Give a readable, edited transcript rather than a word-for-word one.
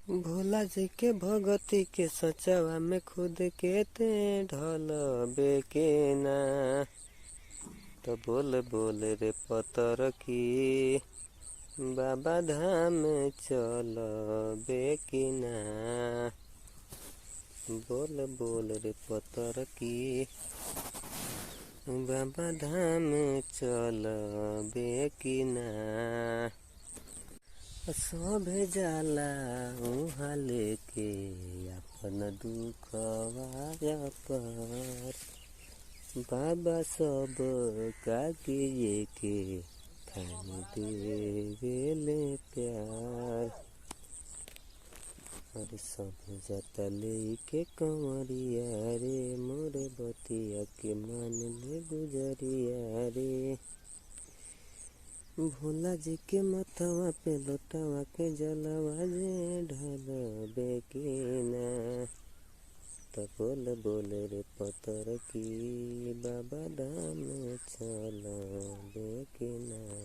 भोला जी के भगती के सचवा में खुद के ते ढलबे के ना। तो बोल बोल रे पतर की बाबा धाम चलबे की ना। बोल बोल रे पतर की बाबा धाम चलबे की ना। सभे जाला उहाँ लेके अपन दुखवा पर। बाबा सब कागिए के थाम देवेले प्यार। अरे सभे जाता लेके कंवरिया रे, मोरे बतिया के मान ले गुजरिया रे। भोला जी के मथवा पे लोटवा के जलवा जे ढलबे के ना। तो बोल बोल रे पतर की बाबा धाम चलबे के ना।